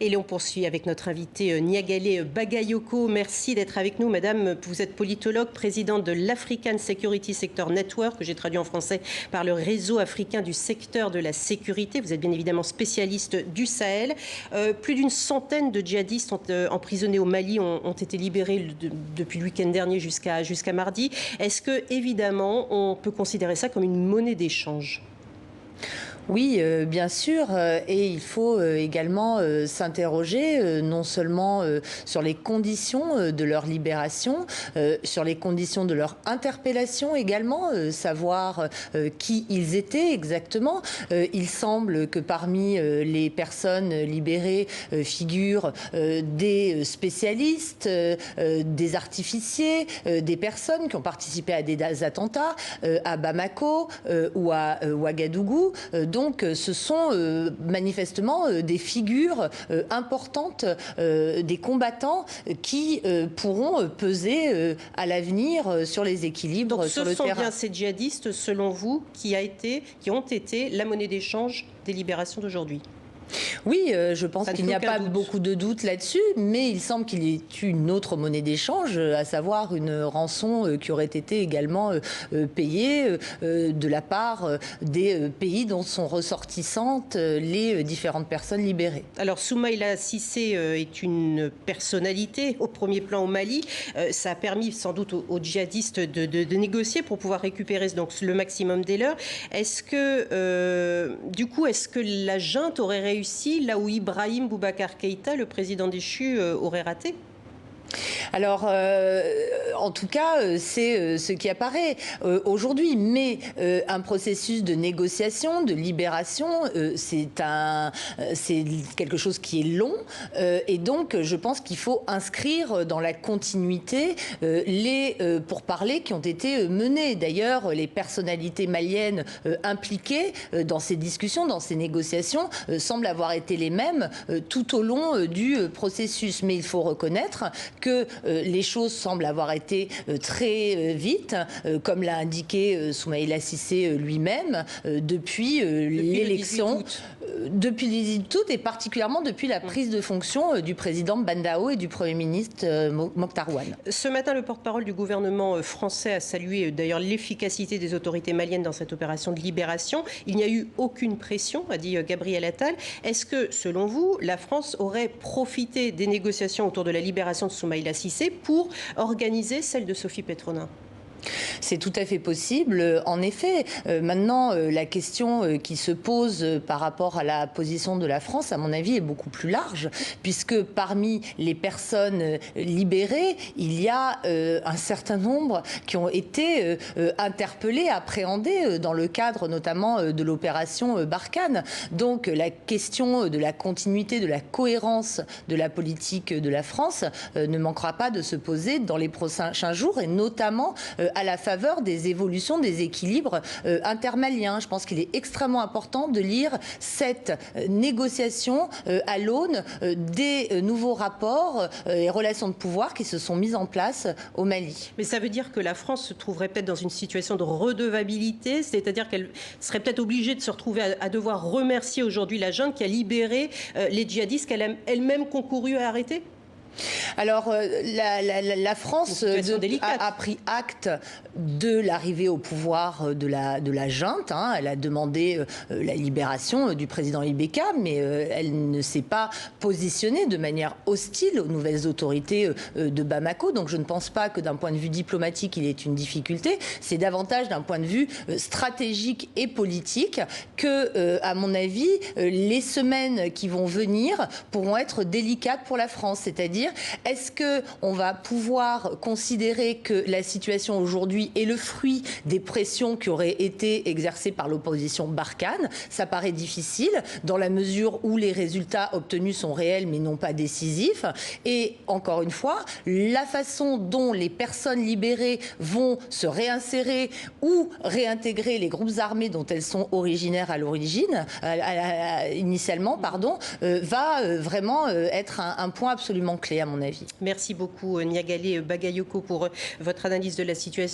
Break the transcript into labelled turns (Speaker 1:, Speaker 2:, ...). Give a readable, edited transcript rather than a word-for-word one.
Speaker 1: Et là, on poursuit avec notre invitée Niagale Bagayoko. Merci d'être avec nous, madame. Vous êtes politologue, présidente de l'African Security Sector Network, que j'ai traduit en français par le réseau africain du secteur de la sécurité. Vous êtes bien évidemment spécialiste du Sahel. Plus d'une centaine de djihadistes emprisonnés au Mali ont été libérés depuis le week-end dernier jusqu'à mardi. Est-ce que, évidemment, on peut considérer ça comme une monnaie d'échange ?
Speaker 2: Oui, bien sûr, et il faut également s'interroger non seulement sur les conditions de leur libération, sur les conditions de leur interpellation également, savoir qui ils étaient exactement. Il semble que parmi les personnes libérées figurent des spécialistes, des artificiers, des personnes qui ont participé à des attentats à Bamako ou à Ouagadougou. Donc ce sont manifestement des figures importantes des combattants qui pourront peser à l'avenir sur les équilibres sur le terrain.
Speaker 1: Ce sont bien ces djihadistes, selon vous, qui ont été la monnaie d'échange des libérations d'aujourd'hui ?
Speaker 2: Oui, je pense qu'il n'y a pas beaucoup de doute là-dessus, mais il semble qu'il y ait une autre monnaie d'échange, à savoir une rançon qui aurait été également payée de la part des pays dont sont ressortissantes les différentes personnes libérées.
Speaker 1: Alors Soumaïla Cissé est une personnalité au premier plan au Mali. Ça a permis sans doute aux djihadistes de négocier pour pouvoir récupérer donc le maximum des leurs. Est-ce que, du coup, la junte aurait réussi là où Ibrahim Boubacar Keïta, le président déchu, aurait raté ?
Speaker 2: Alors, en tout cas, c'est ce qui apparaît aujourd'hui. Mais un processus de négociation, de libération, c'est quelque chose qui est long. Et donc, je pense qu'il faut inscrire dans la continuité les pourparlers qui ont été menés. D'ailleurs, les personnalités maliennes impliquées dans ces discussions, dans ces négociations, semblent avoir été les mêmes tout au long du processus. Mais il faut reconnaître que les choses semblent avoir été très vite, comme l'a indiqué Soumaïla Cissé lui-même, depuis l'élection, depuis les 18 août et particulièrement depuis la prise de fonction du président Bandao et du Premier ministre Mokhtar Ouane.
Speaker 1: Ce matin, le porte-parole du gouvernement français a salué d'ailleurs l'efficacité des autorités maliennes dans cette opération de libération. Il n'y a eu aucune pression, a dit Gabriel Attal. Est-ce que, selon vous, la France aurait profité des négociations autour de la libération de Soumaïla Cissé pour organiser celle de Sophie Petronin ?
Speaker 2: C'est tout à fait possible. En effet, maintenant, la question qui se pose par rapport à la position de la France, à mon avis, est beaucoup plus large, puisque parmi les personnes libérées, il y a un certain nombre qui ont été interpellées, appréhendées dans le cadre notamment de l'opération Barkhane. Donc la question de la continuité, de la cohérence de la politique de la France ne manquera pas de se poser dans les prochains jours, et notamment à la faveur des évolutions des équilibres intermaliens. Je pense qu'il est extrêmement important de lire cette négociation à l'aune des nouveaux rapports et relations de pouvoir qui se sont mis en place au Mali.
Speaker 1: Mais ça veut dire que la France se trouverait peut-être dans une situation de redevabilité, c'est-à-dire qu'elle serait peut-être obligée de se retrouver à devoir remercier aujourd'hui la junte qui a libéré les djihadistes qu'elle a elle-même concouru à arrêter ?
Speaker 2: Alors, la France a pris acte de l'arrivée au pouvoir de la junte. Elle a demandé la libération du président Ibeka, mais elle ne s'est pas positionnée de manière hostile aux nouvelles autorités de Bamako. Donc, je ne pense pas que d'un point de vue diplomatique, il y ait une difficulté. C'est davantage d'un point de vue stratégique et politique que, à mon avis, les semaines qui vont venir pourront être délicates pour la France. C'est-à-dire, est-ce qu'on va pouvoir considérer que la situation aujourd'hui est le fruit des pressions qui auraient été exercées par l'opposition Barkhane ? Ça paraît difficile dans la mesure où les résultats obtenus sont réels mais non pas décisifs. Et encore une fois, la façon dont les personnes libérées vont se réinsérer ou réintégrer les groupes armés dont elles sont originaires à l'origine, initialement, va vraiment être un point absolument clé à mon avis.
Speaker 1: Merci beaucoup Niagale Bagayoko pour votre analyse de la situation.